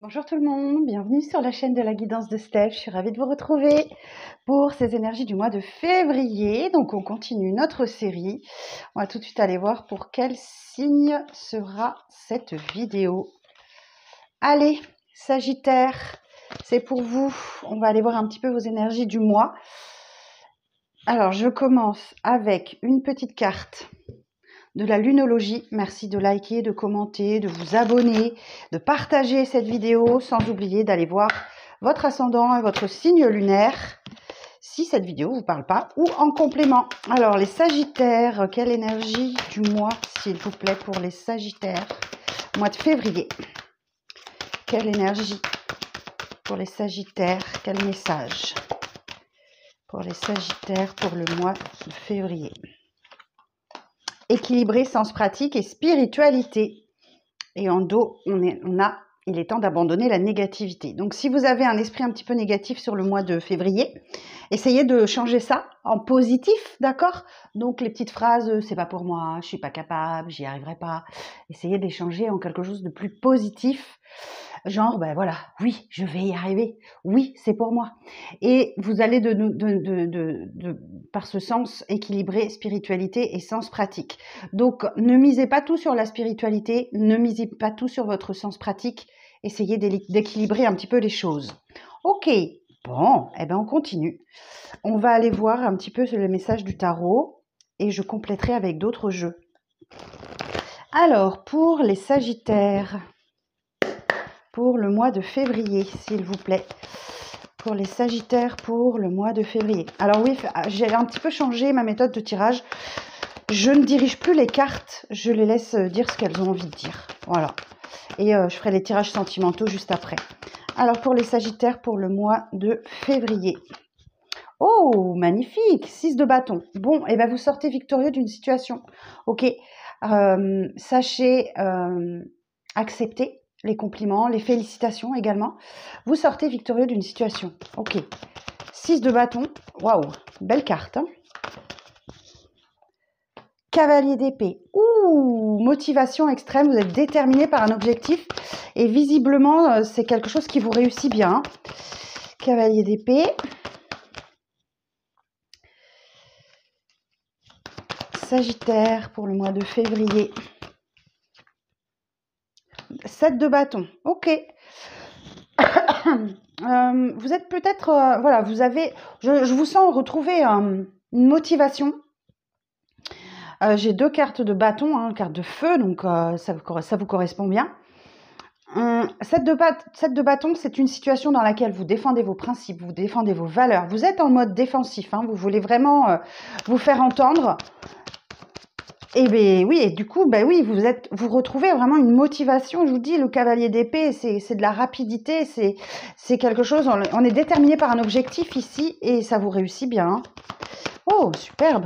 Bonjour tout le monde, bienvenue sur la chaîne de la guidance de Steph. Je suis ravie de vous retrouver pour ces énergies du mois de février. Donc on continue notre série. On va tout de suite aller voir pour quel signe sera cette vidéo. Allez, Sagittaire, c'est pour vous. On va aller voir un petit peu vos énergies du mois. Alors je commence avec une petite carte de la lunologie. Merci de liker, de commenter, de vous abonner, de partager cette vidéo, sans oublier d'aller voir votre ascendant et votre signe lunaire si cette vidéo ne vous parle pas, ou en complément. Alors les Sagittaires, quelle énergie du mois s'il vous plaît pour les Sagittaires, mois de février? Quelle énergie pour les Sagittaires? Quel message pour les Sagittaires pour le mois de février? Équilibré, sens pratique et spiritualité. Et en dos, il est temps d'abandonner la négativité. Donc, si vous avez un esprit un petit peu négatif sur le mois de février, essayez de changer ça en positif, d'accord? Donc, les petites phrases, c'est pas pour moi, je suis pas capable, j'y arriverai pas. Essayez d'échanger en quelque chose de plus positif. Genre, ben voilà, oui, je vais y arriver. Oui, c'est pour moi. Et vous allez par ce sens équilibrer spiritualité et sens pratique. Donc, ne misez pas tout sur la spiritualité, ne misez pas tout sur votre sens pratique. Essayez d'équilibrer un petit peu les choses. Ok, bon, eh ben on continue. On va aller voir un petit peu le message du tarot et je compléterai avec d'autres jeux. Alors, pour les Sagittaires, pour le mois de février, s'il vous plaît. Pour les Sagittaires, pour le mois de février. Alors oui, j'ai un petit peu changé ma méthode de tirage. Je ne dirige plus les cartes, je les laisse dire ce qu'elles ont envie de dire. Voilà. Et je ferai les tirages sentimentaux juste après. Alors pour les Sagittaires, pour le mois de février. Oh, magnifique, 6 de bâton. Bon, et ben vous sortez victorieux d'une situation. Ok, sachez accepter les compliments, les félicitations également. Vous sortez victorieux d'une situation. Ok, 6 de bâton. Waouh, belle carte. Hein, Cavalier d'épée. Ouh, motivation extrême. Vous êtes déterminé par un objectif. Et visiblement, c'est quelque chose qui vous réussit bien. Cavalier d'épée. Sagittaire pour le mois de février. 7 de bâton. Ok. Vous êtes peut-être... voilà, vous avez... Je vous sens retrouver une motivation. J'ai deux cartes de bâton, hein, carte de feu, donc ça vous correspond bien. 7 de bâton, c'est une situation dans laquelle vous défendez vos principes, vous défendez vos valeurs. Vous êtes en mode défensif, hein, vous voulez vraiment vous faire entendre. Et ben oui, et du coup, ben oui, vous retrouvez vraiment une motivation. Je vous dis, le cavalier d'épée, c'est de la rapidité, c'est quelque chose. On est déterminé par un objectif ici et ça vous réussit bien. Hein. Oh, superbe.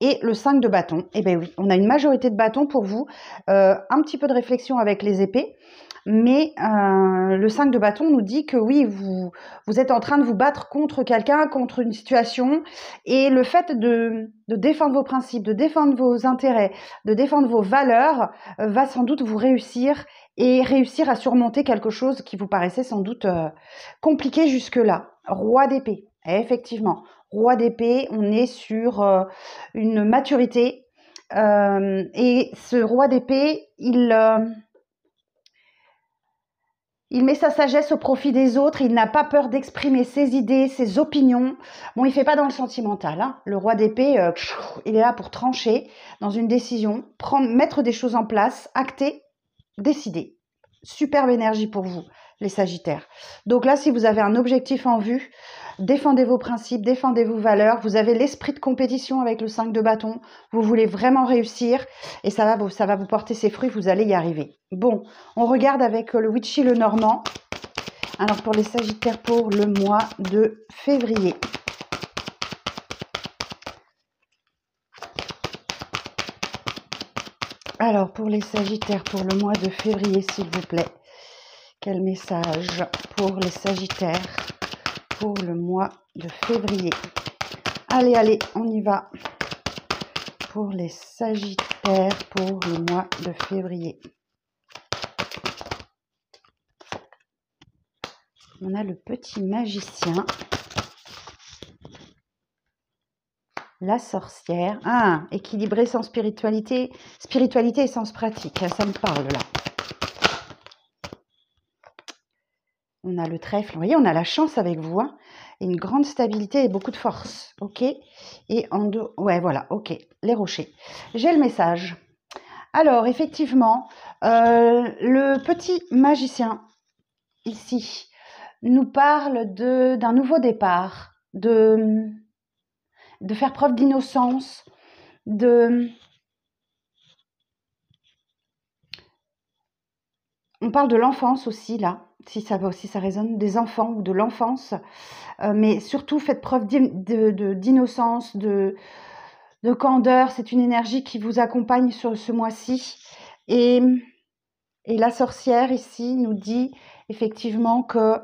Et le 5 de bâton, eh bien oui, on a une majorité de bâtons pour vous, un petit peu de réflexion avec les épées, mais le 5 de bâton nous dit que oui, vous êtes en train de vous battre contre quelqu'un, contre une situation, et le fait de défendre vos principes, de défendre vos intérêts, de défendre vos valeurs, va sans doute vous réussir, et réussir à surmonter quelque chose qui vous paraissait sans doute compliqué jusque-là. Roi d'épée, effectivement. Roi d'épée, on est sur une maturité. Et ce roi d'épée, il met sa sagesse au profit des autres. Il n'a pas peur d'exprimer ses idées, ses opinions. Bon, il ne fait pas dans le sentimental. Hein. Le roi d'épée, il est là pour trancher dans une décision, mettre des choses en place, acter, décider. Superbe énergie pour vous, les Sagittaires. Donc là, si vous avez un objectif en vue, défendez vos principes, défendez vos valeurs. Vous avez l'esprit de compétition avec le 5 de bâton. Vous voulez vraiment réussir et ça va vous porter ses fruits. Vous allez y arriver. Bon, on regarde avec le Witchy le Normand. Alors pour les Sagittaires pour le mois de février. Alors pour les Sagittaires pour le mois de février, s'il vous plaît. Quel message pour les Sagittaires pour le mois de février? Allez, allez, on y va. Pour les Sagittaires pour le mois de février. On a le petit magicien. La sorcière. Ah, équilibré sans spiritualité. Spiritualité et sens pratique. Ça me parle là. On a le trèfle. Vous voyez, on a la chance avec vous. Hein, et une grande stabilité et beaucoup de force. Ok. Et en deux. Ouais, voilà. Ok. Les rochers. J'ai le message. Alors, effectivement, le petit magicien, ici, nous parle d'un nouveau départ, de faire preuve d'innocence, on parle de l'enfance aussi, là, si ça résonne, des enfants ou de l'enfance, mais surtout faites preuve d'innocence, de candeur. C'est une énergie qui vous accompagne sur ce mois-ci. Et la sorcière, ici, nous dit effectivement que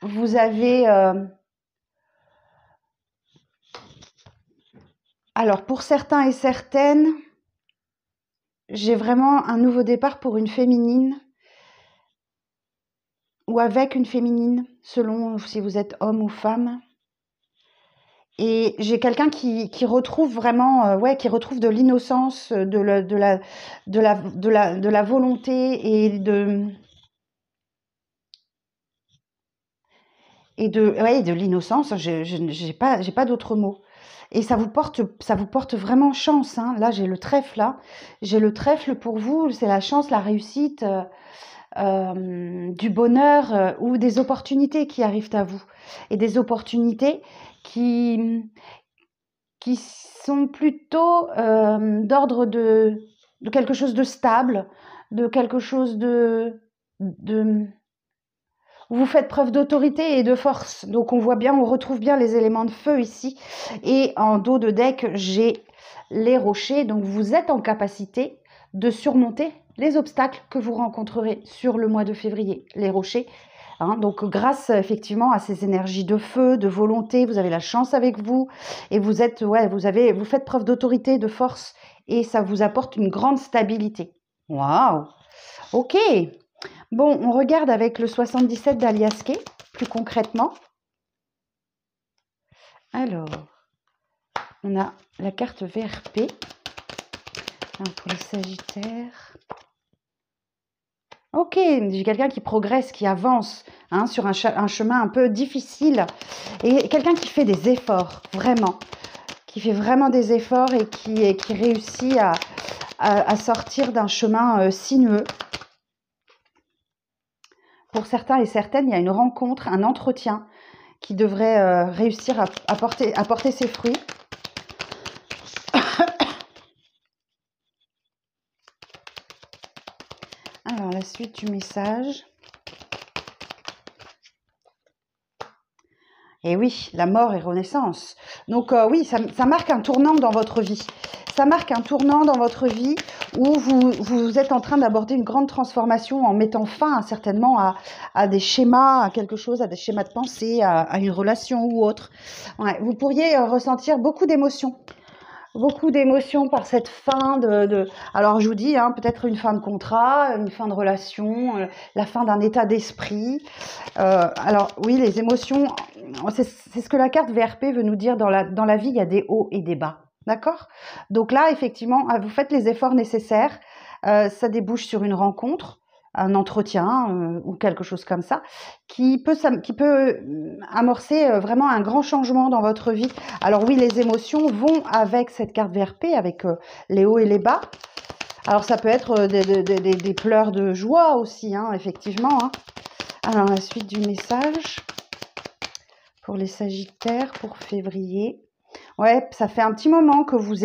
vous avez... alors, pour certains et certaines, j'ai vraiment un nouveau départ pour une féminine ou avec une féminine, selon si vous êtes homme ou femme. Et j'ai quelqu'un qui retrouve vraiment, qui retrouve de l'innocence, de la volonté et de l'innocence. J'ai pas d'autres mots. Et ça vous porte vraiment chance. Hein. Là, j'ai le trèfle. Là, j'ai le trèfle pour vous. C'est la chance, la réussite, du bonheur ou des opportunités qui arrivent à vous. Et des opportunités qui sont plutôt d'ordre de quelque chose de stable, de quelque chose où vous faites preuve d'autorité et de force. Donc on voit bien, on retrouve bien les éléments de feu ici. Et en dos de deck, j'ai les rochers. Donc vous êtes en capacité de surmonter les obstacles que vous rencontrerez sur le mois de février. Les rochers. Hein, donc grâce effectivement à ces énergies de feu, de volonté, vous avez la chance avec vous et vous faites preuve d'autorité, de force et ça vous apporte une grande stabilité. Waouh. Ok. Bon, on regarde avec le 77 d'Aliasqué, plus concrètement. Alors, on a la carte VRP pour les Sagittaires. Ok, j'ai quelqu'un qui progresse, qui avance sur un chemin un peu difficile. Et quelqu'un qui fait des efforts, vraiment. Qui fait vraiment des efforts et qui réussit à sortir d'un chemin sinueux. Pour certains et certaines, il y a une rencontre, un entretien qui devrait réussir à porter ses fruits. Alors, la suite du message. Et oui, la mort et renaissance. Donc oui, ça marque un tournant dans votre vie. Ça marque un tournant dans votre vie où vous êtes en train d'aborder une grande transformation en mettant fin certainement à des schémas, à quelque chose, à des schémas de pensée, à une relation ou autre. Ouais, vous pourriez ressentir beaucoup d'émotions. Beaucoup d'émotions par cette fin alors je vous dis, peut-être une fin de contrat, une fin de relation, la fin d'un état d'esprit. Alors oui, les émotions, c'est ce que la carte VRP veut nous dire. Dans la vie, il y a des hauts et des bas. D'accord? Donc là, effectivement, vous faites les efforts nécessaires. Ça débouche sur une rencontre, un entretien ou quelque chose comme ça, qui peut amorcer vraiment un grand changement dans votre vie. Alors oui, les émotions vont avec cette carte VRP, avec les hauts et les bas. Alors ça peut être des pleurs de joie aussi, effectivement. Alors la suite du message pour les Sagittaires pour février. Ouais, ça fait un petit moment que vous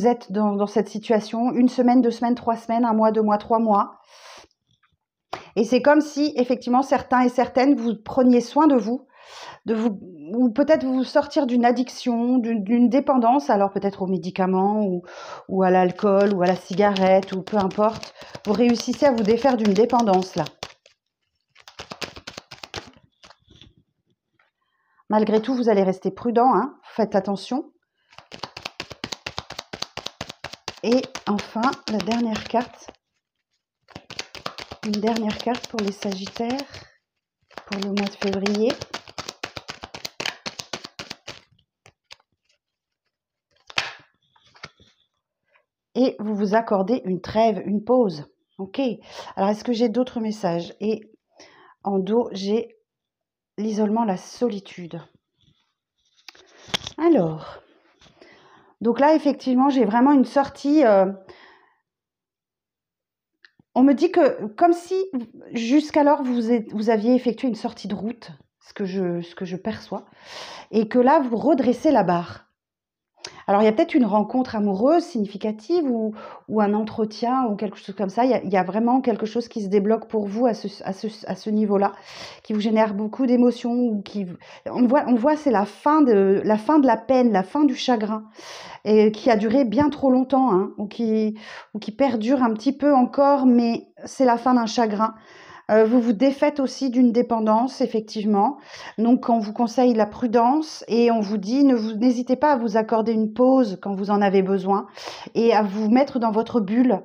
êtes dans cette situation, 1 semaine, 2 semaines, 3 semaines, 1 mois, 2 mois, 3 mois. Et c'est comme si, effectivement, certains et certaines, vous preniez soin de vous, ou peut-être vous sortir d'une addiction, d'une dépendance, alors peut-être aux médicaments, ou à l'alcool, ou à la cigarette, ou peu importe. Vous réussissez à vous défaire d'une dépendance, là. Malgré tout, vous allez rester prudent, faites attention. Et enfin, la dernière carte. Une dernière carte pour les Sagittaires pour le mois de février. Et vous vous accordez une trêve, une pause. Ok. Alors, est-ce que j'ai d'autres messages? Et en dos, j'ai l'isolement, la solitude. Alors, donc là, effectivement, j'ai vraiment une sortie. On me dit que comme si jusqu'alors vous aviez effectué une sortie de route, ce que je perçois, et que là, vous redressez la barre. Alors, il y a peut-être une rencontre amoureuse significative ou un entretien ou quelque chose comme ça. Il y a vraiment quelque chose qui se débloque pour vous à ce niveau-là, qui vous génère beaucoup d'émotions. On voit c'est la fin de la peine, la fin du chagrin, et qui a duré bien trop longtemps, hein, ou qui perdure un petit peu encore, mais c'est la fin d'un chagrin. Vous vous défaites aussi d'une dépendance, effectivement. Donc, on vous conseille la prudence et on vous dit n'hésitez pas à vous accorder une pause quand vous en avez besoin et à vous mettre dans votre bulle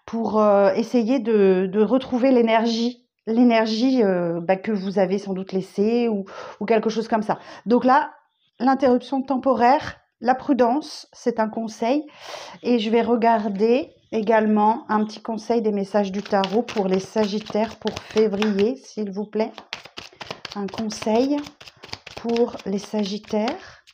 pour essayer de retrouver l'énergie que vous avez sans doute laissée ou quelque chose comme ça. Donc là, l'interruption temporaire, la prudence, c'est un conseil. Et je vais regarder également un petit conseil des messages du tarot pour les Sagittaires pour février, s'il vous plaît. Un conseil pour les Sagittaires.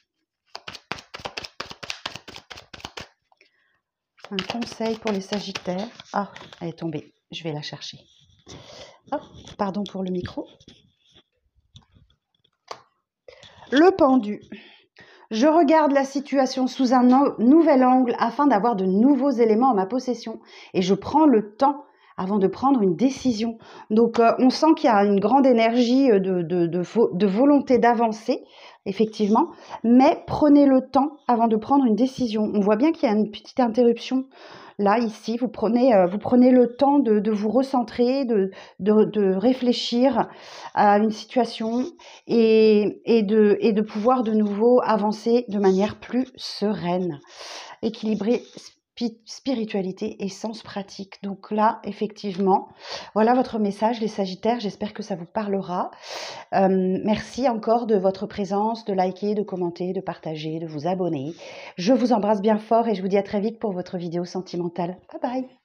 Un conseil pour les Sagittaires. Ah, elle est tombée. Je vais la chercher. Oh, pardon pour le micro. Le pendu. Je regarde la situation sous un nouvel angle afin d'avoir de nouveaux éléments en ma possession et je prends le temps avant de prendre une décision. Donc, on sent qu'il y a une grande énergie de volonté d'avancer, effectivement, mais prenez le temps avant de prendre une décision. On voit bien qu'il y a une petite interruption. Là, ici, vous prenez le temps de vous recentrer, de réfléchir à une situation et de pouvoir de nouveau avancer de manière plus sereine, équilibrée, spiritualité et sens pratique. Donc là, effectivement, voilà votre message, les Sagittaires. J'espère que ça vous parlera. Merci encore de votre présence, de liker, de commenter, de partager, de vous abonner. Je vous embrasse bien fort et je vous dis à très vite pour votre vidéo sentimentale. Bye bye!